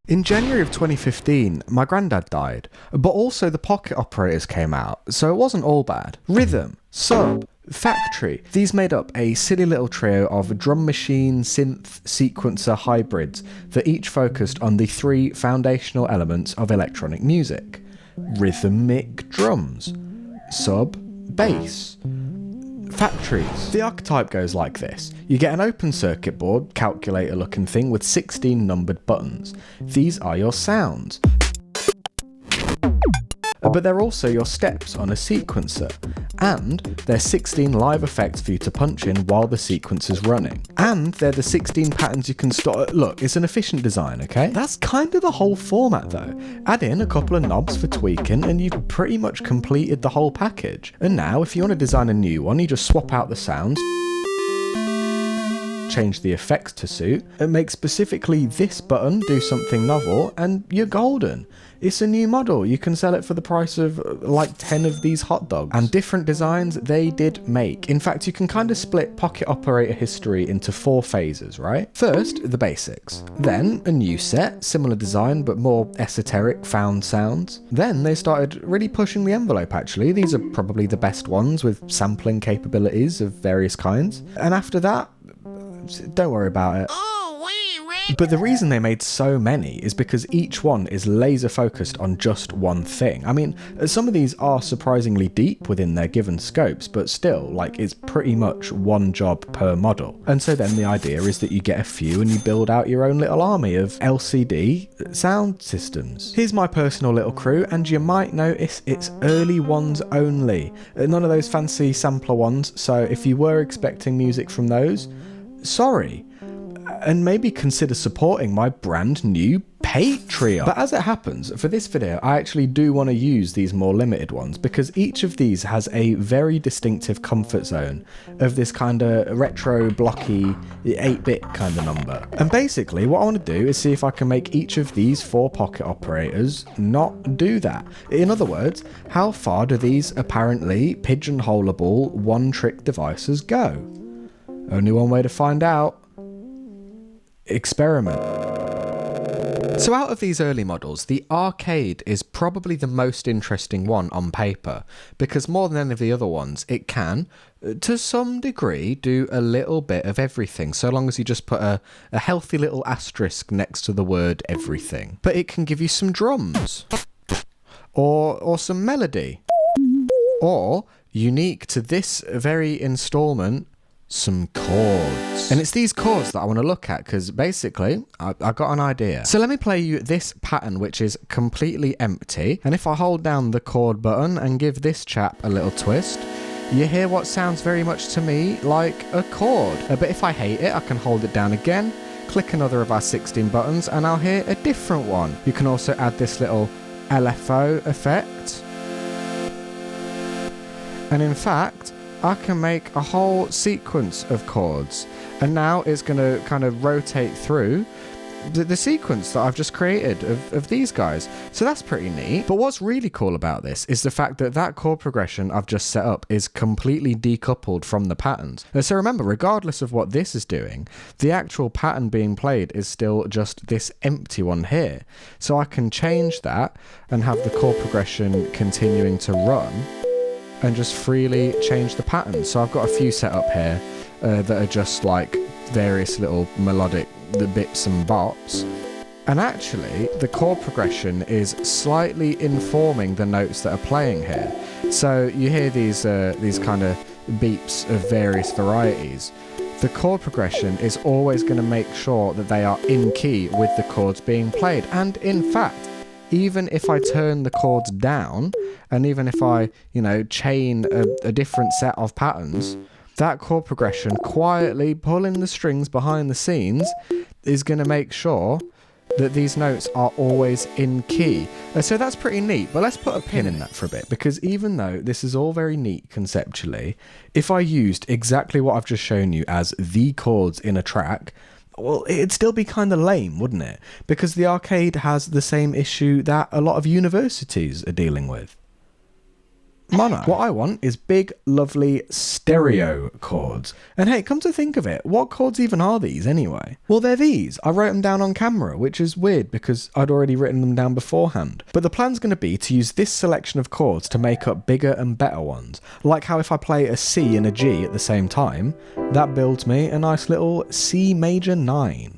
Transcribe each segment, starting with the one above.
In January of 2015, my granddad died, but also the pocket operators came out, so it wasn't all bad. Rhythm, Sub, Factory, these made up a silly little trio of drum machine, synth, sequencer hybrids that each focused on the three foundational elements of electronic music: rhythmic drums, sub, bass, factories. The archetype goes like this. You get an open circuit board, calculator looking thing with 16 numbered buttons. These are your sounds. But they're also your steps on a sequencer. And they're 16 live effects for you to punch in while the sequence is running. And they're the 16 patterns you can start. Look, it's an efficient design, okay? That's kind of the whole format though. Add in a couple of knobs for tweaking and you've pretty much completed the whole package. And now if you want to design a new one, you just swap out the sounds, change the effects to suit, and make specifically this button do something novel, and you're golden. It's a new model. You can sell it for the price of like 10 of these hot dogs. And different designs they did make. In fact, you can kind of split pocket operator history into 4 phases, right? First, the basics. Then, a new set, similar design but more esoteric found sounds. Then they started really pushing the envelope actually. These are probably the best ones with sampling capabilities of various kinds. And after that, don't worry about it. But the reason they made so many is because each one is laser focused on just one thing. I mean, some of these are surprisingly deep within their given scopes, but still, like, it's pretty much one job per model. And so then the idea is that you get a few and you build out your own little army of LCD sound systems. Here's my personal little crew, and you might notice it's early ones only. None of those fancy sampler ones, so if you were expecting music from those, sorry. And maybe consider supporting my brand new Patreon. But as it happens, for this video, I actually do want to use these more limited ones because each of these has a very distinctive comfort zone of this kind of retro, blocky, 8-bit kind of number. And basically, what I want to do is see if I can make each of these 4 pocket operators not do that. In other words, how far do these apparently pigeonholable one-trick devices go? Only one way to find out. Experiment. So out of these early models, the Arcade is probably the most interesting one on paper, because more than any of the other ones, it can, to some degree, do a little bit of everything, so long as you just put a healthy little asterisk next to the word everything. But it can give you some drums, or some melody, or, unique to this very installment, some chords. And it's these chords that I want to look at because basically I got an idea. So let me play you this pattern which is completely empty, and if I hold down the chord button and give this chap a little twist, you hear what sounds very much to me like a chord. But if I hate it, I can hold it down again, click another of our 16 buttons, and I'll hear a different one. You can also add this little LFO effect, and in fact I can make a whole sequence of chords, and now it's going to kind of rotate through the sequence that I've just created of these guys. So that's pretty neat. But what's really cool about this is the fact that that chord progression I've just set up is completely decoupled from the patterns. So remember, regardless of what this is doing, the actual pattern being played is still just this empty one here. So I can change that and have the chord progression continuing to run and just freely change the pattern. So I've got a few set up here that are just like various little melodic bits and bops. And actually, the chord progression is slightly informing the notes that are playing here. So you hear these kind of beeps of various varieties. The chord progression is always going to make sure that they are in key with the chords being played. And in fact, even if I turn the chords down, and even if I, chain a different set of patterns, that chord progression quietly pulling the strings behind the scenes is going to make sure that these notes are always in key. So that's pretty neat, but let's put a pin in that for a bit, because even though this is all very neat conceptually, if I used exactly what I've just shown you as the chords in a track, well, it'd still be kind of lame, wouldn't it? Because the Arcade has the same issue that a lot of universities are dealing with. mono. What I want is big, lovely stereo chords. And hey, come to think of it, what chords even are these anyway? Well, they're these. I wrote them down on camera, which is weird because I'd already written them down beforehand. But the plan's going to be to use this selection of chords to make up bigger and better ones. Like how if I play a C and a G at the same time, that builds me a nice little C major 9.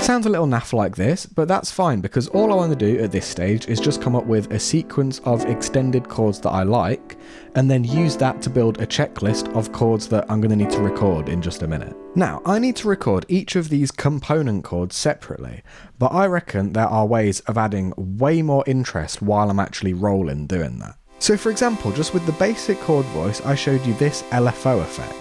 Sounds a little naff like this, but that's fine because all I want to do at this stage is just come up with a sequence of extended chords that I like, and then use that to build a checklist of chords that I'm going to need to record in just a minute. Now, I need to record each of these component chords separately, but I reckon there are ways of adding way more interest while I'm actually rolling doing that. So for example, just with the basic chord voice, I showed you this LFO effect.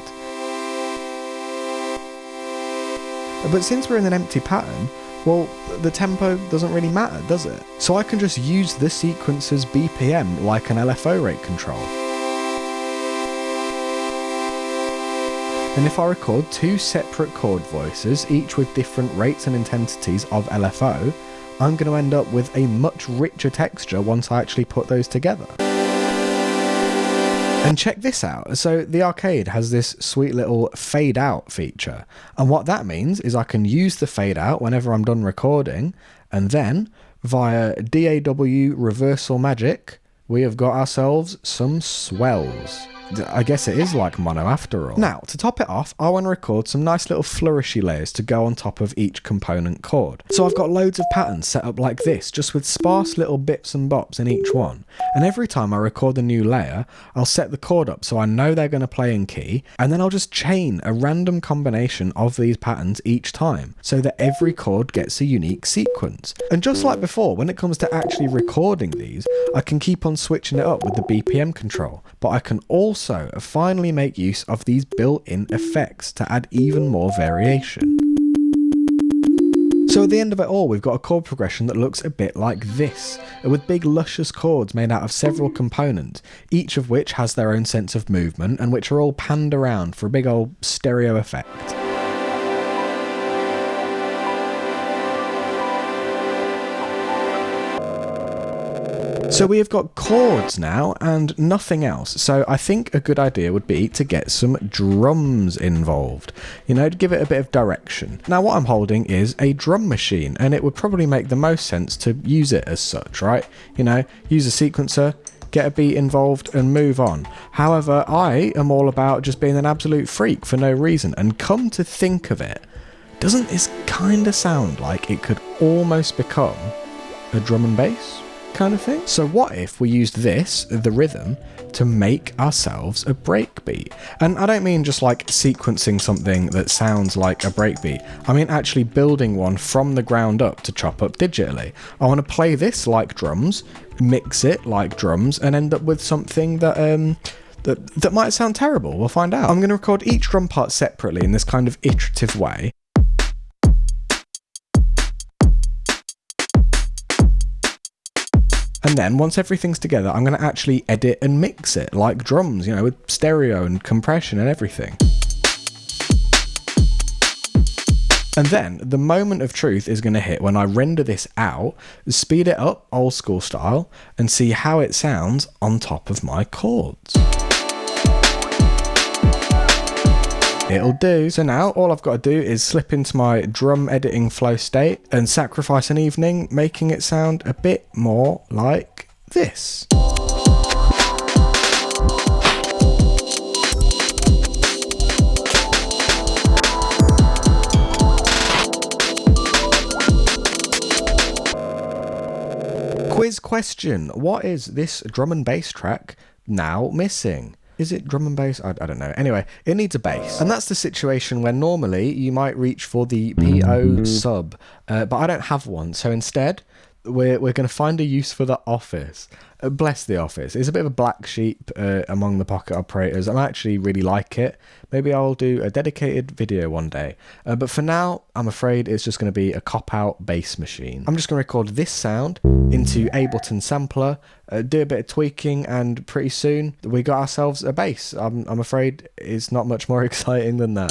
But since we're in an empty pattern, well, the tempo doesn't really matter, does it? So I can just use the sequencer's BPM like an LFO rate control. And if I record two separate chord voices, each with different rates and intensities of LFO, I'm going to end up with a much richer texture once I actually put those together. And check this out, so the arcade has this sweet little fade out feature, and what that means is I can use the fade out whenever I'm done recording, and then via DAW reversal magic we have got ourselves some swells. I guess it is like mono after all. Now, to top it off, I want to record some nice little flourishy layers to go on top of each component chord. So I've got loads of patterns set up like this, just with sparse little bips and bops in each one. And every time I record a new layer, I'll set the chord up so I know they're going to play in key, and then I'll just chain a random combination of these patterns each time, so that every chord gets a unique sequence. And just like before, when it comes to actually recording these, I can keep on switching it up with the BPM control, but I can also finally make use of these built-in effects to add even more variation. So at the end of it all, we've got a chord progression that looks a bit like this, with big luscious chords made out of several components, each of which has their own sense of movement and which are all panned around for a big old stereo effect. So we have got chords now and nothing else, so I think a good idea would be to get some drums involved, you know, to give it a bit of direction. Now what I'm holding is a drum machine, and it would probably make the most sense to use it as such, right? You know, use a sequencer, get a beat involved and move on. However, I am all about just being an absolute freak for no reason, and come to think of it, doesn't this kind of sound like it could almost become a drum and bass kind of thing? So what if we used this, the rhythm, to make ourselves a breakbeat? And I don't mean just like sequencing something that sounds like a breakbeat. I mean actually building one from the ground up to chop up digitally. I want to play this like drums, mix it like drums, and end up with something that that might sound terrible. We'll find out. I'm going to record each drum part separately in this kind of iterative way. And then, once everything's together, I'm going to actually edit and mix it like drums, you know, with stereo and compression and everything. And then, the moment of truth is going to hit when I render this out, speed it up, old school style, and see how it sounds on top of my chords. It'll do. So now all I've got to do is slip into my drum editing flow state and sacrifice an evening, making it sound a bit more like this. Quiz question: what is this drum and bass track now missing? Is it drum and bass? I don't know. Anyway, it needs a bass. And that's the situation where normally you might reach for the PO sub, but I don't have one. So instead, we're going to find a use for the Office. Bless the Office. It's a bit of a black sheep among the pocket operators. I actually really like it. Maybe I'll do a dedicated video one day. But for now, I'm afraid it's just going to be a cop-out bass machine. I'm just going to record this sound into Ableton sampler, do a bit of tweaking, and pretty soon we got ourselves a bass. I'm afraid it's not much more exciting than that.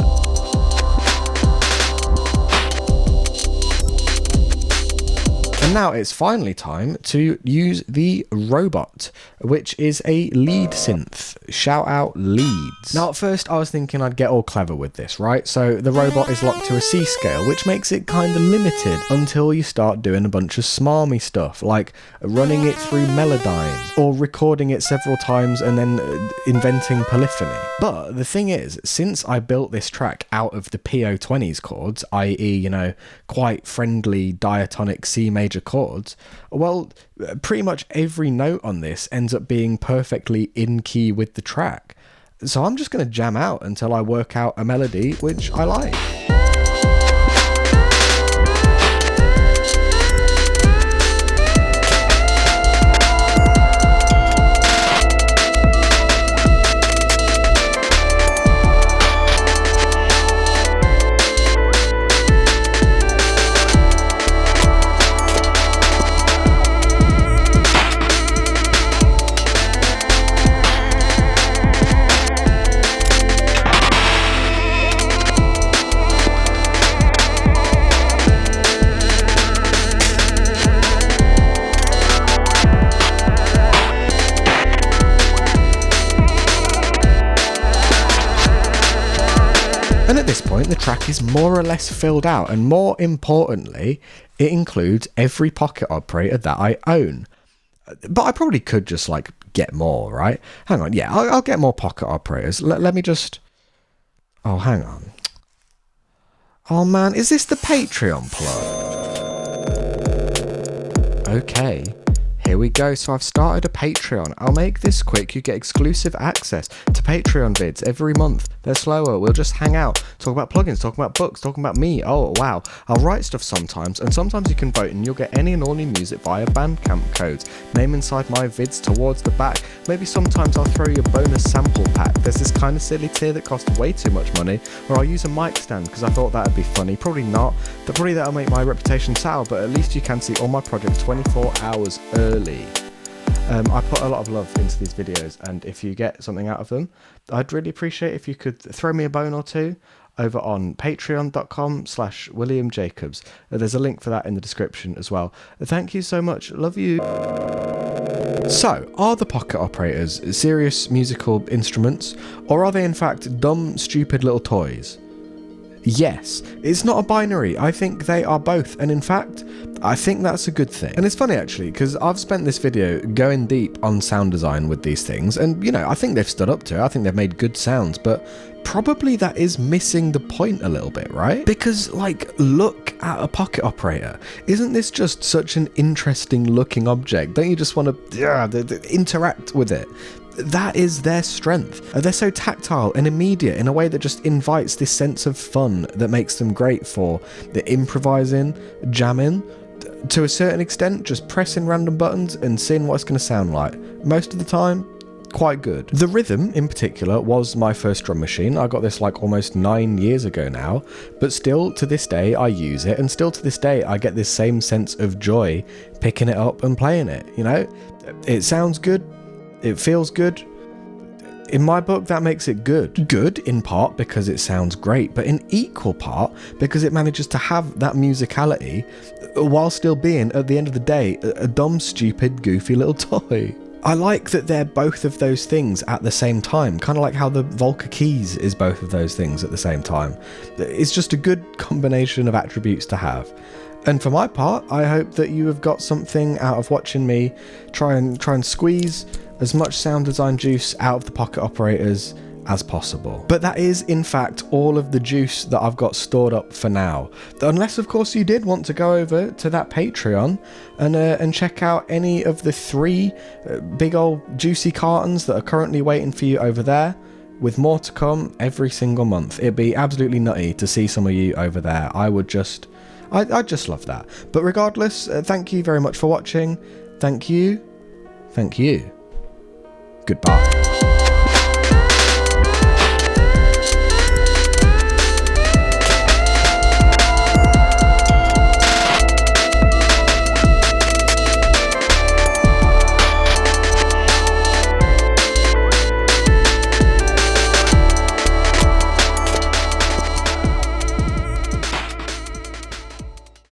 And And now it's finally time to use the robot, which is a lead synth. Shout out Leads. Now at first I was thinking I'd get all clever with this, right? So the robot is locked to a C scale, which makes it kind of limited until you start doing a bunch of smarmy stuff, like running it through Melodyne, or recording it several times and then inventing polyphony. But the thing is, since I built this track out of the PO20s chords, i.e., you know, quite friendly diatonic C major chords, well, pretty much every note on this ends up being perfectly in key with the track. So I'm just going to jam out until I work out a melody which I like. And at this point, the track is more or less filled out, and more importantly, it includes every pocket operator that I own. But I probably could just, like, get more, right? Hang on, yeah, I'll get more pocket operators. Let me just... Oh, hang on. Oh, man, is this the Patreon plug? Okay. Here we go. So I've started a Patreon. I'll make this quick. You get exclusive access to Patreon vids every month. They're slower. We'll just hang out, talk about plugins, talk about books, talking about me. Oh, wow. I'll write stuff sometimes, and sometimes you can vote and you'll get any and all new music via Bandcamp codes. Name inside my vids towards the back. Maybe sometimes I'll throw you a bonus sample pack. There's this kind of silly tier that costs way too much money, or I'll use a mic stand because I thought that'd be funny. Probably not, but probably that'll make my reputation sour, but at least you can see all my projects 24 hours early. I put a lot of love into these videos, and if you get something out of them, I'd really appreciate if you could throw me a bone or two over on patreon.com/William Jacobs. There's a link for that in the description as well. Thank you so much. Love you. So, are the pocket operators serious musical instruments, or are they in fact dumb, stupid little toys? Yes, it's not a binary. I think they are both, and in fact, I think that's a good thing. And it's funny actually, because I've spent this video going deep on sound design with these things, and you know, I think they've stood up to it. I think they've made good sounds, but probably that is missing the point a little bit, right? Because, like, look at a pocket operator. Isn't this just such an interesting looking object? Don't you just want to interact with it? That is their strength. They're so tactile and immediate in a way that just invites this sense of fun that makes them great for the improvising, jamming, to a certain extent, just pressing random buttons and seeing what it's going to sound like. Most of the time, quite good. The rhythm in particular was my first drum machine. I got this like almost 9 years ago now, but still to this day I use it, and still to this day I get this same sense of joy picking it up and playing it. You know, it sounds good, it feels good. In my book, that makes it good. Good in part because it sounds great, but in equal part because it manages to have that musicality while still being, at the end of the day, a dumb, stupid, goofy little toy. I like that they're both of those things at the same time, kind of like how the Volca Keys is both of those things at the same time. It's just a good combination of attributes to have. And for my part, I hope that you have got something out of watching me try and squeeze as much sound design juice out of the pocket operators as possible. But that is, in fact, all of the juice that I've got stored up for now. Unless, of course, you did want to go over to that Patreon and check out any of the 3 big old juicy cartons that are currently waiting for you over there, with more to come every single month. It'd be absolutely nutty to see some of you over there. I'd just love that. But regardless, thank you very much for watching. Thank you. Thank you. Goodbye.